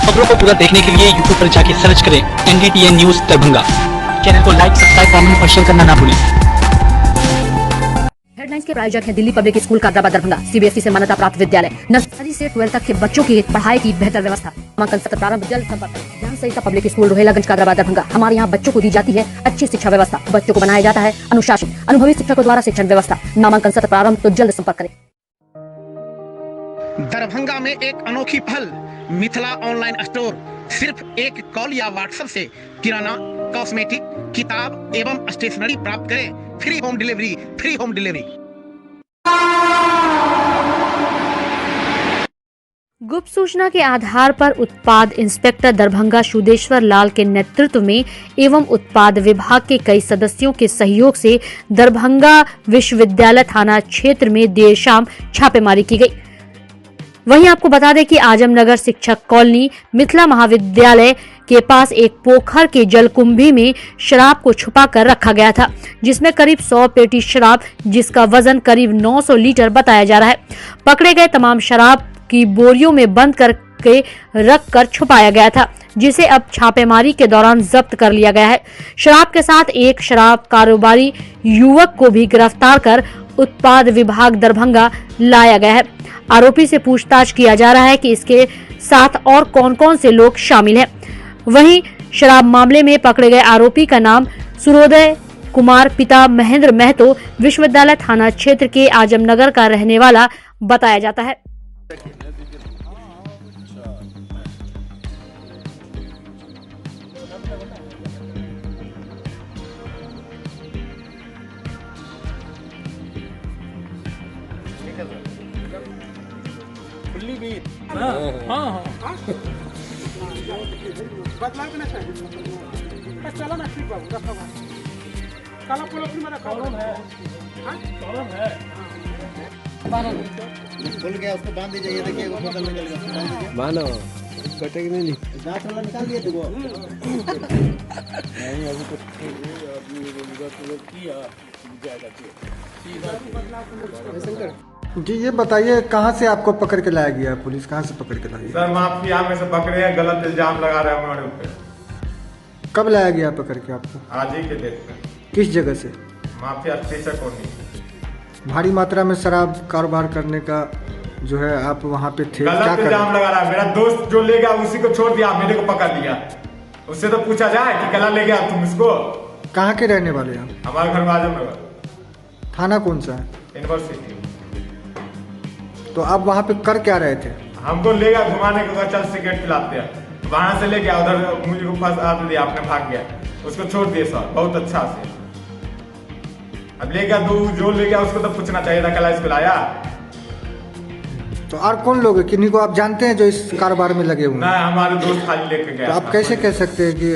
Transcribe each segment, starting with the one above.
खबरों को पूरा देखने के लिए यूट्यूब पर जाके सर्च करें NDTN न्यूज दरभंगा। चैनल को लाइक, सब्सक्राइब, कमेंट और शेयर करना ना भूलें। हेडलाइंस के प्रायोजक हैं Delhi public school Kadrabad Darbhanga, CBSE से मान्यता प्राप्त विद्यालय। नर्सरी से 12 तक के बच्चों की पढ़ाई की बेहतर व्यवस्था। नामांकन सत्र प्रारंभ जल्द। संपर्क ज्ञान सहिता पब्लिक स्कूल रोहेलागंज कादराबाद दरभंगा। हमारे यहाँ बच्चों को दी जाती है अच्छी शिक्षा व्यवस्था। बच्चों को बनाया जाता है अनुशासित, अनुभवी शिक्षकों द्वारा शिक्षण व्यवस्था। नामांकन सत्र प्रारंभ, तो जल्द संपर्क करें। दरभंगा में एक अनोखी पहल, मिथिला ऑनलाइन स्टोर। सिर्फ एक कॉल या व्हाट्सएप से किराना, कॉस्मेटिक, किताब एवं स्टेशनरी प्राप्त करें। Free home delivery. गुप्त सूचना के आधार पर उत्पाद इंस्पेक्टर दरभंगा सुदेश्वर लाल के नेतृत्व में एवं उत्पाद विभाग के कई सदस्यों के सहयोग से दरभंगा विश्वविद्यालय थाना क्षेत्र में देर शाम छापेमारी की गई। वहीं आपको बता दें कि आजमनगर शिक्षक कॉलोनी मिथिला महाविद्यालय के पास एक पोखर के जलकुंभी में शराब को छुपा कर रखा गया था, जिसमें करीब 100 पेटी शराब, जिसका वजन करीब 900 लीटर बताया जा रहा है। पकड़े गए तमाम शराब की बोरियों में बंद करके रख कर छुपाया गया था, जिसे अब छापेमारी के दौरान जब्त कर लिया गया है। शराब के साथ एक शराब कारोबारी युवक को भी गिरफ्तार कर उत्पाद विभाग दरभंगा लाया गया है। आरोपी से पूछताछ किया जा रहा है कि इसके साथ और कौन-कौन से लोग शामिल हैं। वहीं शराब मामले में पकड़े गए आरोपी का नाम सूर्योदय कुमार पिता महेंद्र महतो विश्वविद्यालय थाना क्षेत्र के आजमनगर का रहने वाला बताया जाता है। बदलाव करना चाहिए। चलो ना, ठीक बाबू, रखा हुआ काला पॉलिथीन में रखा हुआ है। कॉलम है खुल गया, उसको बांध दीजिए। ये देखिए वो बोतल निकल गया, बांधो। कटेगी नहीं, दांत वाला निकाल दिए तो वो नहीं अभी तो किया जाएगा। जी ये बताइए, कहाँ से आपको पकड़ के लाया गया? पुलिस कहाँ से पकड़ के लाई? सर माफिया में से पकड़े हैं, गलत इल्जाम लगा रहे हैं हमारे ऊपर। कब लाया गया पकड़ के आपको? आज ही के डेट में। किस जगह से? Mafia station colony. भारी मात्रा में शराब कारोबार करने का जो है आप वहाँ पे थे, क्या गलत इल्जाम लगा रहा है। मेरा दोस्त जो ले गया उसी को छोड़ दिया, मेरे को पकड़ लिया। उससे तो पूछा जाए कि गला ले गया तुम इसको। कहाँ के रहने वाले हैं? हमारे घर में आजमनगर। थाना कौन सा है? यूनिवर्सिटी। तो आप वहाँ पे कर क्या रहे थे? हमको ले गया घुमाने को, चल सिगरेट पिलाते हैं। वहां से ले गया, उधर मुझे को फंसा दिया, आपने भाग गया, उसको छोड़ दिए सर बहुत अच्छा से। अब ले गया जो ले गया उसको तो पूछना चाहिए था, कल इसको लाया। तो और कौन लोग है, किन्हीं को आप जानते हैं जो इस कारोबार में लगे हुए? नहीं, हमारे दोस्त खाली लेके गया। तो आप कैसे कह सकते हैं कि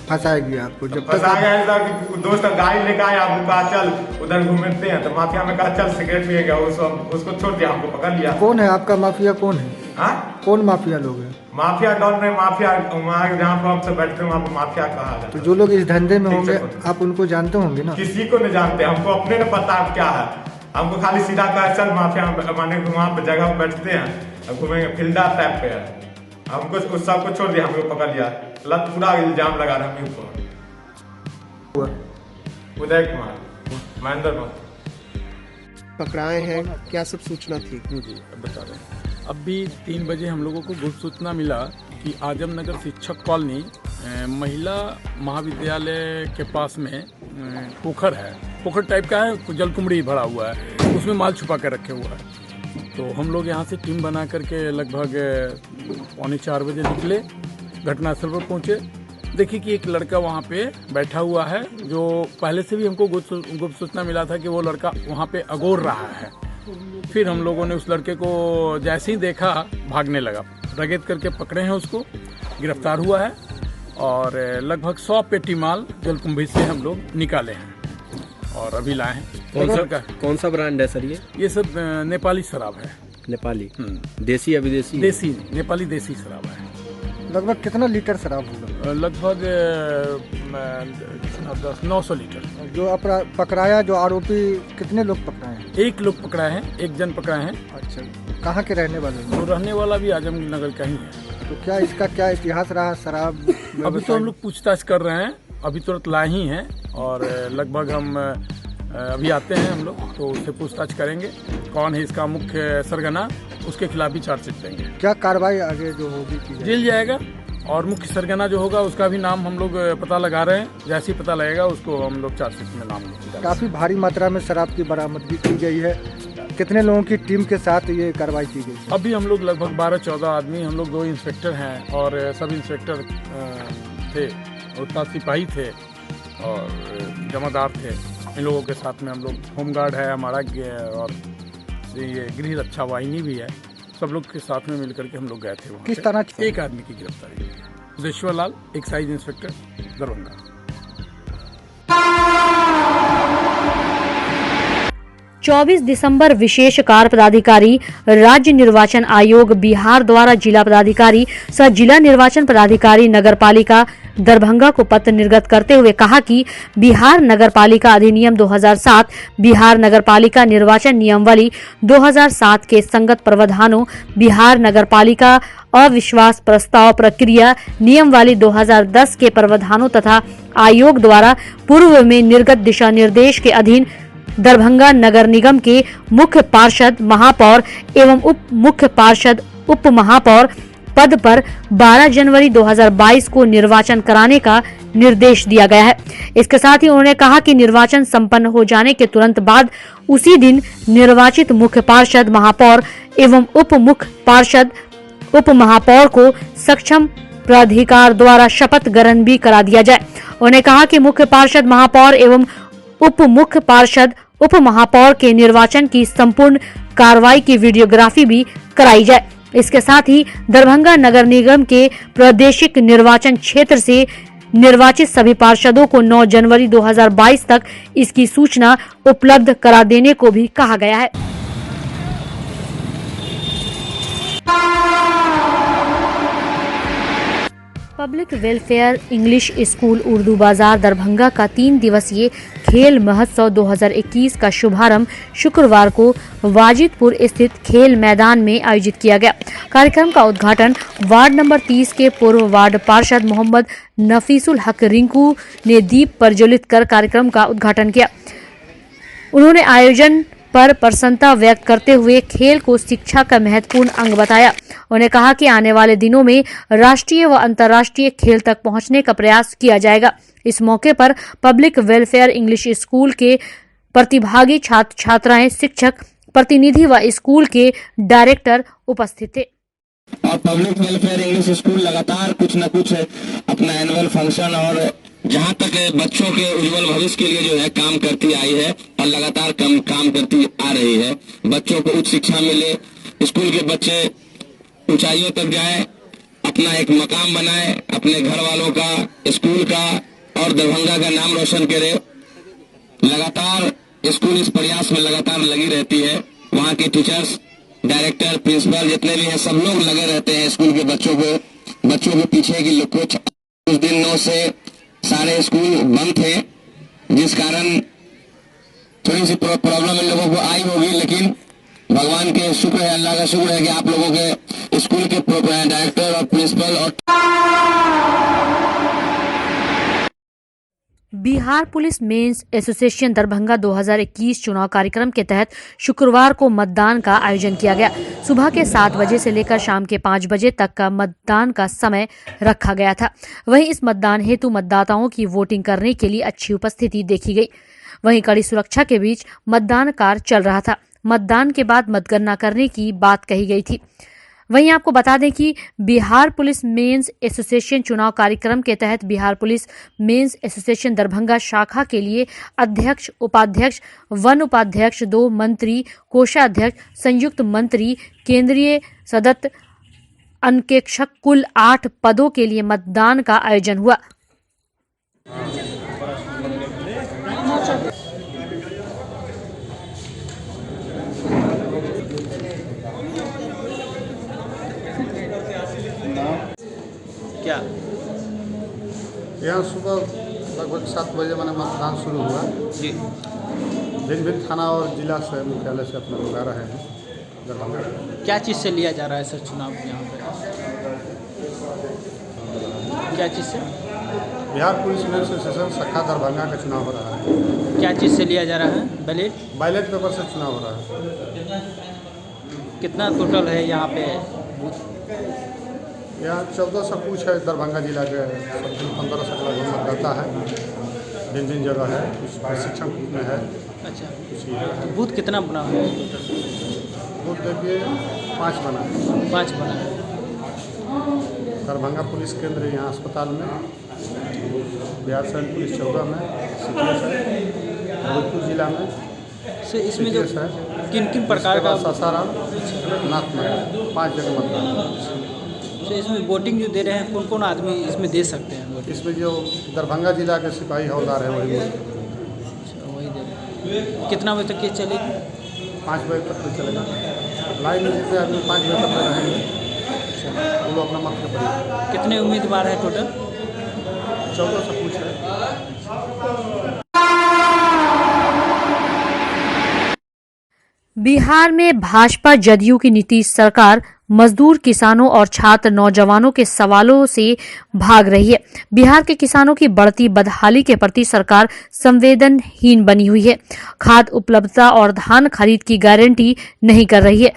फंसाएगी आपको? जब तक फंसा गया कि दोस्त गाड़ी लेके आया, हमको कहा चल उधर घूमते हैं, तो माफिया में कहा चल सिगरेट पिएगा, उसको छोड़ दिया, हमको पकड़ लिया। कौन है आपका माफिया? कौन है? हाँ, कौन माफिया लोग हैं? माफिया डॉन में माफिया जहाँ पर आपसे बैठते हैं वहाँ पर माफिया कहा जाता है। तो जो लोग इस धंधे में होंगे आप उनको जानते होंगे ना? किसी को नहीं जानते, हमको अपने ने पता क्या है। हमको खाली सीधा कहा चल माफिया माने वहाँ पे जगह पे बैठते हैं, घूमेंगे, फील्डा टाइप पे है। हमको उस सबको छोड़ दिया, हमको पकड़ लिया। लत पूरा इल्जाम लगा रहे हम ऊपर। उदय कुमार, महेंद्र पकड़ाए हैं, क्या सब सूचना थी? जी बता रहे हैं। अभी 3 बजे हम लोगों को गुप्त सूचना मिला कि आजमनगर शिक्षक कॉलोनी महिला महाविद्यालय के पास में पोखर है, पोखर टाइप का है, जलकुंभी भरा हुआ है, उसमें माल छुपा कर रखे हुआ है। तो हम लोग यहाँ से टीम बना करके लगभग 3:45 बजे निकले, घटनास्थल पर पहुँचे। देखिए कि एक लड़का वहाँ पे बैठा हुआ है, जो पहले से भी हमको गुप्त सूचना मिला था कि वो लड़का वहाँ पे अगोर रहा है। फिर हम लोगों ने उस लड़के को जैसे ही देखा भागने लगा, रगेत करके पकड़े हैं, उसको गिरफ्तार हुआ है और लगभग 100 पेटी माल जलकुंभी से हम लोग निकाले हैं और अभी लाए हैं। कौन सा ब्रांड है सर? ये सब नेपाली शराब है। नेपाली? देसी या विदेशी? देसी, नेपाली देसी शराब है। लगभग कितना लीटर शराब होगा? लगभग 900 लीटर। जो पकड़ाया, जो आरोपी, कितने लोग पकड़ाए हैं? 1 लोग पकड़ाए हैं, 1 जन पकड़ाए हैं। अच्छा, कहाँ के रहने वाले हैं? तो रहने वाला भी आजमनगर का ही है। तो क्या इसका क्या इतिहास रहा शराब अभी तो व्यवसाय? हम लोग पूछताछ कर रहे हैं, अभी तुरंत लाए ही हैं और लगभग हम अभी आते हैं हम लोग तो उससे पूछताछ करेंगे कौन है इसका मुख्य सरगना, उसके खिलाफ भी चार्जशीट देंगे। क्या कार्रवाई आगे जो होगी की जाएगी? जेल जाएगा और मुख्य सरगना जो होगा उसका भी नाम हम लोग पता लगा रहे हैं, जैसे ही पता लगेगा उसको हम लोग चार्जशीट में नाम लिखेंगे। काफी भारी मात्रा में शराब की बरामदगी की गई है, कितने लोगों की टीम के साथ ये कार्रवाई की गई? अभी हम लोग लगभग 12-14 आदमी, हम लोग 2 इंस्पेक्टर हैं और सब इंस्पेक्टर थे और 7 सिपाही थे और जमादार थे। इन लोगों के साथ में हम लोग होमगार्ड है हमारा और ये गृह रक्षा वाहिनी भी है, सब लोग के साथ में मिलकर के हम लोग गए थे वहाँ। किस तरह एक आदमी की गिरफ्तारी हुई है, उदेश्वर लाल, एक्साइज इंस्पेक्टर दरभंगा। 24 दिसंबर विशेष कार्य पदाधिकारी राज्य निर्वाचन आयोग बिहार द्वारा जिला पदाधिकारी सह जिला निर्वाचन पदाधिकारी नगरपालिका दरभंगा को पत्र निर्गत करते हुए कहा कि बिहार नगरपालिका अधिनियम 2007, बिहार नगरपालिका निर्वाचन नियमावली 2007 के संगत प्रावधानों, बिहार नगरपालिका अविश्वास प्रस्ताव प्रक्रिया नियमावली 2010 के प्रावधानों तथा आयोग द्वारा पूर्व में निर्गत दिशा निर्देश के अधीन दरभंगा नगर निगम के मुख्य पार्षद, महापौर एवं उप मुख्य पार्षद, उप महापौर पद पर 12 जनवरी 2022 को निर्वाचन कराने का निर्देश दिया गया है। इसके साथ ही उन्होंने कहा कि निर्वाचन संपन्न हो जाने के तुरंत बाद उसी दिन निर्वाचित मुख्य पार्षद, महापौर एवं उप मुख्य पार्षद, उप महापौर को सक्षम प्राधिकार द्वारा शपथ ग्रहण भी करा दिया जाए। उन्होंने कहा कि मुख्य पार्षद, महापौर एवं उप मुख्य पार्षद, उप महापौर के निर्वाचन की संपूर्ण कार्रवाई की वीडियोग्राफी भी कराई जाए। इसके साथ ही दरभंगा नगर निगम के प्रादेशिक निर्वाचन क्षेत्र से निर्वाचित सभी पार्षदों को 9 जनवरी 2022 तक इसकी सूचना उपलब्ध करा देने को भी कहा गया है। Public welfare English school Urdu बाजार दरभंगा का 3 दिवसीय खेल महोत्सव 2021 का शुभारंभ शुक्रवार को वाजिदपुर स्थित खेल मैदान में आयोजित किया गया। कार्यक्रम का उद्घाटन वार्ड नंबर 30 के पूर्व वार्ड पार्षद मोहम्मद नफीसुल हक रिंकू ने दीप प्रज्वलित कर कार्यक्रम का उद्घाटन किया। उन्होंने आयोजन पर प्रसन्नता व्यक्त करते हुए खेल को शिक्षा का महत्वपूर्ण अंग बताया। उन्होंने कहा कि आने वाले दिनों में राष्ट्रीय व अंतर्राष्ट्रीय खेल तक पहुंचने का प्रयास किया जाएगा। इस मौके पर पब्लिक वेलफेयर इंग्लिश स्कूल के प्रतिभागी छात्र छात्राएं, शिक्षक, प्रतिनिधि व स्कूल के डायरेक्टर उपस्थित थे। और पब्लिक वेलफेयर इंग्लिश स्कूल लगातार कुछ न कुछ अपना एनुअल फंक्शन और जहाँ तक बच्चों के उज्जवल भविष्य के लिए जो है काम करती आई है और लगातार काम करती आ रही है। बच्चों को उच्च शिक्षा मिले, स्कूल के बच्चे ऊंचाइयों तक जाएं, अपना एक मकाम बनाएं, अपने घर वालों का, स्कूल का और दरभंगा का नाम रोशन करे। लगातार स्कूल इस प्रयास में लगातार लगी रहती है। वहाँ के टीचर्स, डायरेक्टर, प्रिंसिपल जितने भी हैं सब लोग लगे रहते हैं स्कूल के बच्चों के पीछे की कुछ दिनों से सारे स्कूल बंद थे, जिस कारण थोड़ी सी प्रॉब्लम इन लोगों को आई होगी, लेकिन भगवान के शुक्र है, अल्लाह का शुक्र है कि आप लोगों के स्कूल के डायरेक्टर और प्रिंसिपल और Bihar police men's association Darbhanga 2021 चुनाव कार्यक्रम के तहत शुक्रवार को मतदान का आयोजन किया गया। सुबह के 7 बजे से लेकर शाम के 5 बजे तक का मतदान का समय रखा गया था। वहीं इस मतदान हेतु मतदाताओं की वोटिंग करने के लिए अच्छी उपस्थिति देखी गई। वहीं कड़ी सुरक्षा के बीच मतदान कार्य चल रहा था। मतदान के बाद मतगणना करने की बात कही गई थी। वहीं आपको बता दें कि बिहार पुलिस मेंस एसोसिएशन चुनाव कार्यक्रम के तहत Bihar police men's association Darbhanga शाखा के लिए अध्यक्ष, उपाध्यक्ष, वन उपाध्यक्ष, 2 मंत्री, कोषाध्यक्ष, संयुक्त मंत्री, केंद्रीय सदस्य, अंकेक्षक कुल 8 पदों के लिए मतदान का आयोजन हुआ। क्या यहाँ सुबह लगभग 7 बजे मैंने मतदान शुरू हुआ जी। भिन्न भिन्न थाना और जिला से मुख्यालय से अपना लोग आ रहे हैं दरभंगा। क्या चीज़ से लिया जा रहा है सर चुनाव यहाँ पे? क्या चीज़ से? बिहार पुलिस एसोसिएशन शाखा दरभंगा का चुनाव हो रहा है। क्या चीज़ से लिया जा रहा है बैलेट? बैलेट पेपर से चुनाव हो रहा है। कितना टोटल है यहाँ पे बूथ? यहाँ 1400 कुछ है, दरभंगा जिला के 1500 के लगभग मतदाता है। जिन जिन जगह है कुछ प्रशिक्षण में है। अच्छा, इसी बूथ कितना बना है? बूथ देखिए 5 बना है। 5 बना है। दरभंगा पुलिस केंद्र यहाँ अस्पताल में, बिहार सैन्य पुलिस 14 में, CPS है, भोजपुर जिला में से इसमें जो CPS है, किन किन प्रकार का सासाराम, नाथ में 5 जगह मतदान। तो इसमें वोटिंग जो दे रहे हैं कौन कौन आदमी इसमें दे सकते हैं वोटिंग? इसमें जो दरभंगा जिला के सिपाही हवलदार है वही वही दे रहे हैं। कितना बजे तक ये चलेगी? 5 बजे तक तो चलेगा। लाइन में जितने आदमी 5 बजे तक रहेंगे वो लोग अपना मत के पड़ेगा। कितने उम्मीदवार हैं टोटल? 1400 कुछ है। बिहार में भाजपा जदयू की नीतीश सरकार मजदूर, किसानों और छात्र नौजवानों के सवालों से भाग रही है। बिहार के किसानों की बढ़ती बदहाली के प्रति सरकार संवेदनहीन बनी हुई है। खाद उपलब्धता और धान खरीद की गारंटी नहीं कर रही है।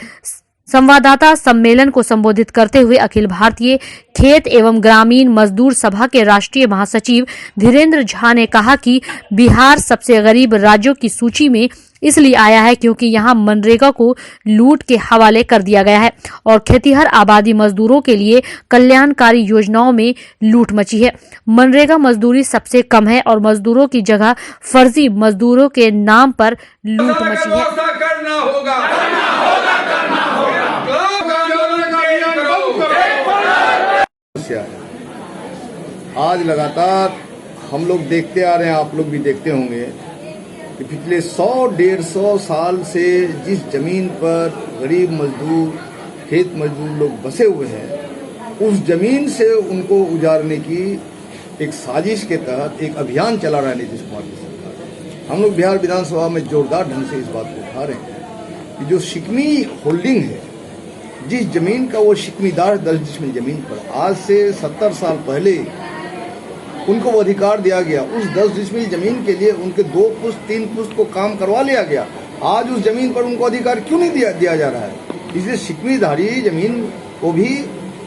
संवाददाता सम्मेलन को संबोधित करते हुए अखिल भारतीय खेत एवं ग्रामीण मजदूर सभा के राष्ट्रीय महासचिव धीरेन्द्र झा ने कहा कि बिहार सबसे गरीब राज्यों की सूची में इसलिए आया है क्योंकि यहां मनरेगा को लूट के हवाले कर दिया गया है और खेतीहर आबादी मजदूरों के लिए कल्याणकारी योजनाओं में लूट मची है। मनरेगा मजदूरी सबसे कम है और मजदूरों की जगह फर्जी मजदूरों के नाम पर लूट मची है। आज लगातार हम लोग देखते आ रहे हैं, आप लोग भी देखते होंगे कि पिछले 100-150 साल से जिस जमीन पर गरीब मजदूर, खेत मजदूर लोग बसे हुए हैं, उस जमीन से उनको उजाड़ने की एक साजिश के तहत एक अभियान चला रहा है नीतीश कुमार की सरकार। हम लोग बिहार विधानसभा में जोरदार ढंग से इस बात को उठा रहे हैं कि जो शिकमी होल्डिंग है, जिस जमीन का वो शिकमीदार 10 डिसमिल जमीन पर आज से 70 साल पहले उनको वो अधिकार दिया गया, उस 10 डिसमिल जमीन के लिए उनके 2 पुश्त 3 पुश्त को काम करवा लिया गया। आज उस जमीन पर उनको अधिकार क्यों नहीं दिया जा रहा है? इसलिए शिकमीधारी जमीन को भी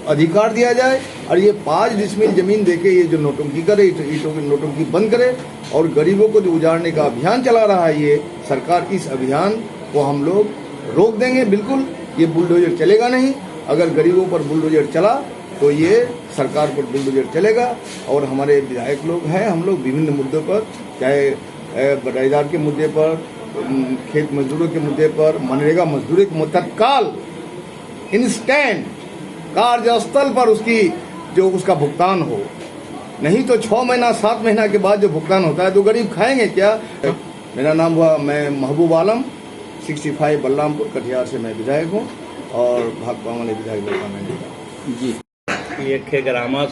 अधिकार दिया जाए और ये 5 डिसमिल जमीन देके ये जो नोटंकी करे, ईटों की नोटंकी बंद करे और गरीबों को जो उजाड़ने का अभियान चला रहा है ये सरकार, इस अभियान को हम लोग रोक देंगे। बिल्कुल ये बुलडोजर चलेगा नहीं। अगर गरीबों पर बुलडोजर चला तो ये सरकार पर बुलडोजर चलेगा। और हमारे विधायक लोग हैं, हम लोग विभिन्न मुद्दों पर, चाहे बटाईदार के मुद्दे पर, खेत मजदूरों के मुद्दे पर, मनरेगा मजदूरी के मुद्दे, तत्काल इंस्टेंट कार्यस्थल पर उसकी जो उसका भुगतान हो, नहीं तो 6 महीना 7 महीना के बाद जो भुगतान होता है तो गरीब खाएंगे क्या? मेरा नाम हुआ, मैं महबूब आलम, 65 बलरामपुर कटिहार से मैं विधायक हूँ और भाकपा वाले विधायक जी। ये खेग्रामस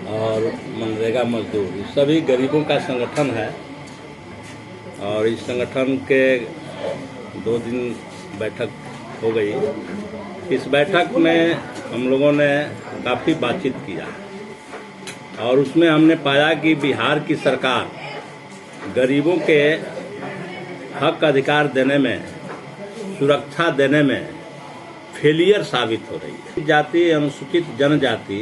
और मनरेगा मजदूर सभी गरीबों का संगठन है और इस संगठन के 2 दिन बैठक हो गई। इस बैठक में हम लोगों ने काफ़ी बातचीत किया और उसमें हमने पाया कि बिहार की सरकार गरीबों के हक अधिकार देने में, सुरक्षा देने में फेलियर साबित हो रही है। जाति अनुसूचित जनजाति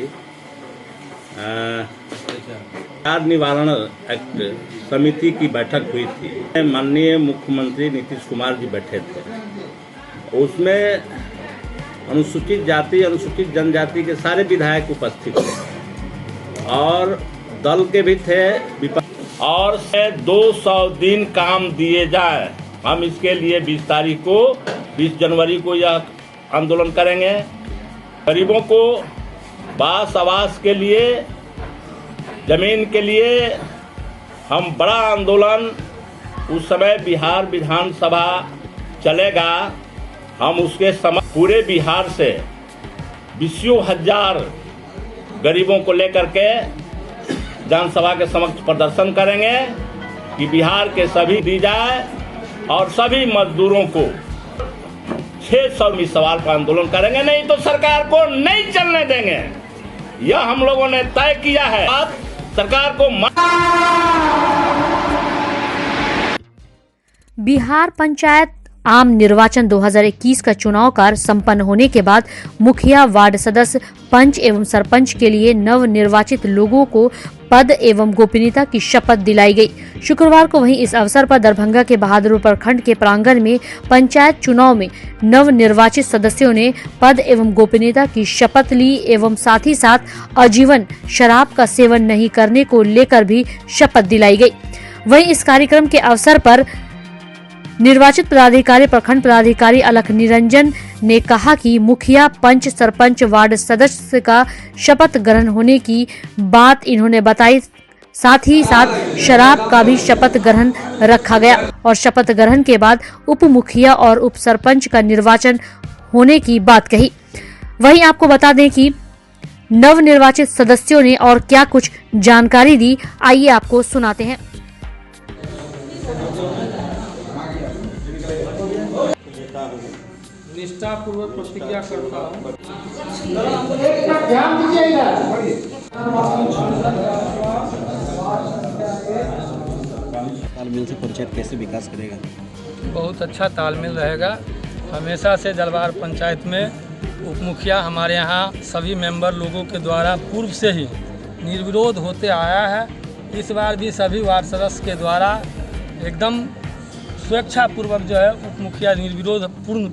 निवारण एक्ट समिति की बैठक हुई थी। माननीय मुख्यमंत्री नीतीश कुमार जी बैठे थे। उसमें अनुसूचित जाति, अनुसूचित जनजाति के सारे विधायक उपस्थित थे और दल के भी थे, और 200 दिन काम दिए जाए। हम इसके लिए 20 तारीख को, 20 जनवरी को यह आंदोलन करेंगे। गरीबों को बास आवास के लिए, जमीन के लिए हम बड़ा आंदोलन, उस समय बिहार विधानसभा चलेगा। हम उसके समय पूरे बिहार से 20 हजार गरीबों को लेकर के विधानसभा के समक्ष प्रदर्शन करेंगे कि बिहार के सभी दी जाए और सभी मजदूरों को 600 सवाल का आंदोलन करेंगे, नहीं तो सरकार को नहीं चलने देंगे। यह हम लोगों ने तय किया है। सरकार को बिहार पंचायत आम निर्वाचन 2021 का चुनाव कार्य संपन्न होने के बाद मुखिया, वार्ड सदस्य, पंच एवं सरपंच के लिए नव निर्वाचित लोगों को पद एवं गोपनीयता की शपथ दिलाई गई। शुक्रवार को वहीं इस अवसर पर दरभंगा के बहादुरपुर प्रखंड के प्रांगण में पंचायत चुनाव में नव निर्वाचित सदस्यों ने पद एवं गोपनीयता की शपथ ली एवं साथ ही साथ आजीवन शराब का सेवन नहीं करने को लेकर भी शपथ दिलाई गई। वहीं इस कार्यक्रम के अवसर पर निर्वाचित पदाधिकारी प्रखंड पदाधिकारी अलख निरंजन ने कहा कि मुखिया, पंच, सरपंच, वार्ड सदस्य का शपथ ग्रहण होने की बात इन्होंने बताई। साथ ही साथ शराब का भी शपथ ग्रहण रखा गया और शपथ ग्रहण के बाद उप मुखिया और उप सरपंच का निर्वाचन होने की बात कही। वहीं आपको बता दें कि नव निर्वाचित सदस्यों ने और क्या कुछ जानकारी दी, आइए आपको सुनाते हैं। निष्ठापूर्वक प्रतिज्ञा करता हूँ। तालमेल से पंचायत कैसे विकास करेगा? बहुत अच्छा तालमेल रहेगा। हमेशा से जलवार पंचायत में उप मुखिया हमारे यहाँ सभी मेंबर लोगों के द्वारा पूर्व से ही निर्विरोध होते आया है। इस बार भी सभी वार्ड सदस्य के द्वारा एकदम स्वेच्छापूर्वक जो है उप मुखिया निर्विरोध पूर्ण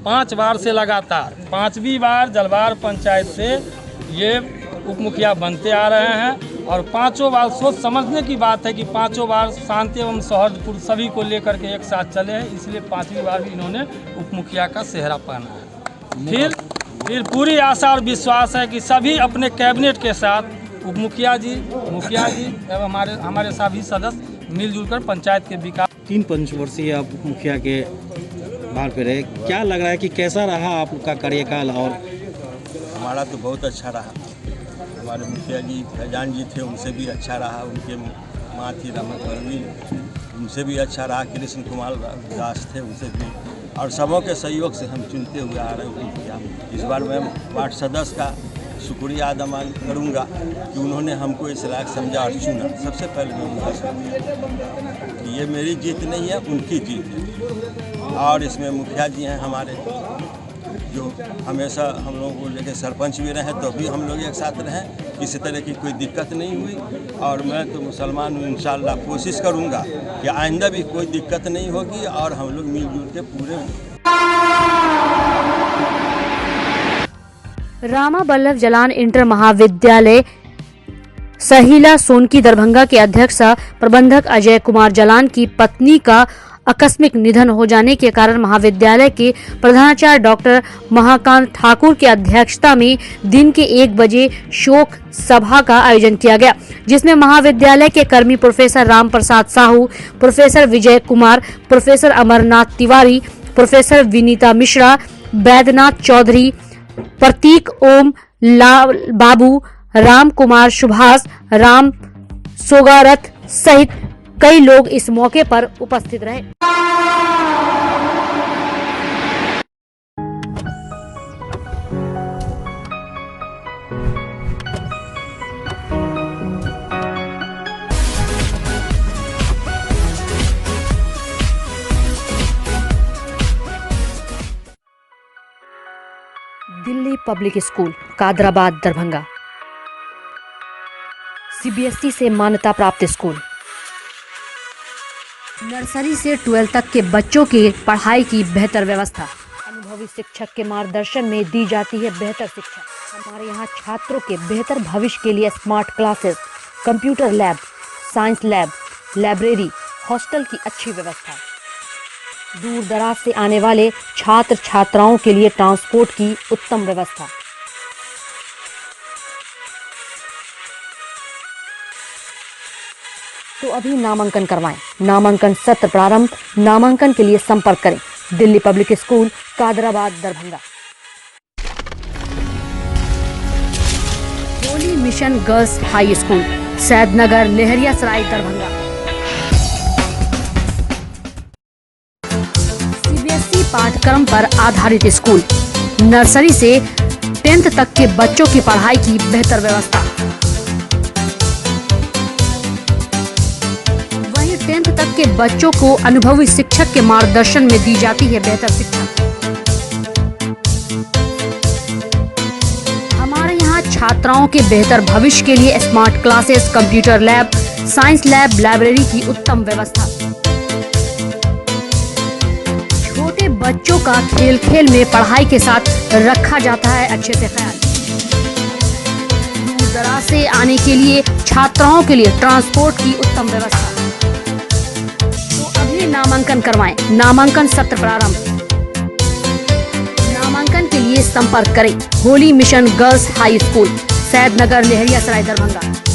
5 बार से लगातार 5वीं बार जलवार पंचायत से ये उप मुखिया बनते आ रहे हैं और 5 बार सोच समझने की बात है कि 5 बार शांति एवं सौहार्दपूर्ण सभी को लेकर के एक साथ चले हैं, इसलिए 5वीं बार भी इन्होंने उप मुखिया का सेहरा पहना है। फिर पूरी आशा और विश्वास है कि सभी अपने कैबिनेट के साथ उप मुखिया जी एवं हमारे सभी सदस्य मिलजुल कर पंचायत के विकास। 3 पंचवर्षीय आप मुखिया के भार पे रहे, क्या लग रहा है कि कैसा रहा आपका कार्यकाल? और हमारा तो बहुत अच्छा रहा। हमारे मुखिया जी फैजान जी थे, उनसे भी अच्छा रहा। उनके माँ थी रमत परवीन, उनसे भी अच्छा रहा। कृष्ण कुमार दास थे, उनसे भी, और सबों के सहयोग से हम चुनते हुए आ रहे हैं मुखिया। इस बार मैं वार्ड सदस्य का शुक्रिया अदा करूँगा कि उन्होंने हमको इस लायक समझा और चुना। सबसे पहले मैं उनका शुक्रिया कि ये मेरी जीत नहीं है, उनकी जीत है। और इसमें मुखिया जी हैं हमारे, जो हमेशा हम लोगों को लेकर सरपंच भी रहे तो भी हम लोग एक साथ रहें, किसी तरह की कोई दिक्कत नहीं हुई। और मैं तो मुसलमान हूँ, इंशाअल्लाह कोशिश करूँगा कि आइंदा भी कोई दिक्कत नहीं होगी और हम लोग मिलजुल के पूरे। रामा बल्लभ जलान इंटर महाविद्यालय सहीला सोनकी दरभंगा के अध्यक्ष प्रबंधक अजय कुमार जलान की पत्नी का आकस्मिक निधन हो जाने के कारण महाविद्यालय के प्रधानाचार्य डॉक्टर महाकांत ठाकुर की अध्यक्षता में दिन के 1 बजे शोक सभा का आयोजन किया गया, जिसमें महाविद्यालय के कर्मी professor Ram Prasad Sahu, professor Vijay Kumar, professor Amarnath Tiwari, professor Vinita Mishra, Baidyanath Chaudhary, Prateek Om Lal Babu, Ram Kumar Subhash, Ram Sogarath सहित कई लोग इस मौके पर उपस्थित रहे। Delhi public school Kadrabad Darbhanga CBSE से मान्यता प्राप्त स्कूल। नर्सरी से 12 तक के बच्चों की पढ़ाई की बेहतर व्यवस्था। अनुभवी शिक्षक के मार्गदर्शन में दी जाती है बेहतर शिक्षा। हमारे यहाँ छात्रों के बेहतर भविष्य के लिए smart classes, computer lab, science lab, library, hostel की अच्छी व्यवस्था। दूर दराज से आने वाले छात्र छात्राओं के लिए ट्रांसपोर्ट की उत्तम व्यवस्था। तो अभी नामांकन करवाएं। नामांकन सत्र प्रारंभ। नामांकन के लिए संपर्क करें Delhi public school Kadrabad Darbhanga. Holy mission girls high school Saidnagar Laheria Sarai Darbhanga. CBSE पाठ्यक्रम पर आधारित स्कूल। नर्सरी से 10 10th तक के बच्चों की पढ़ाई की बेहतर व्यवस्था। वहीं 10th तक के बच्चों को अनुभवी शिक्षक के मार्गदर्शन में दी जाती है बेहतर शिक्षा। हमारे यहाँ छात्राओं के बेहतर भविष्य के लिए smart classes, computer lab, science lab, library की उत्तम व्यवस्था। छोटे बच्चों का खेल खेल में पढ़ाई के साथ रखा जाता है अच्छे से ख्याल। दूर दराज से आने के लिए छात्राओं के लिए ट्रांसपोर्ट की उत्तम व्यवस्था। तो अभी नामांकन करवाएं। नामांकन सत्र प्रारंभ। नामांकन के लिए संपर्क करें Holi mission girls high school, Saidnagar, Laheriasarai, Darbhanga.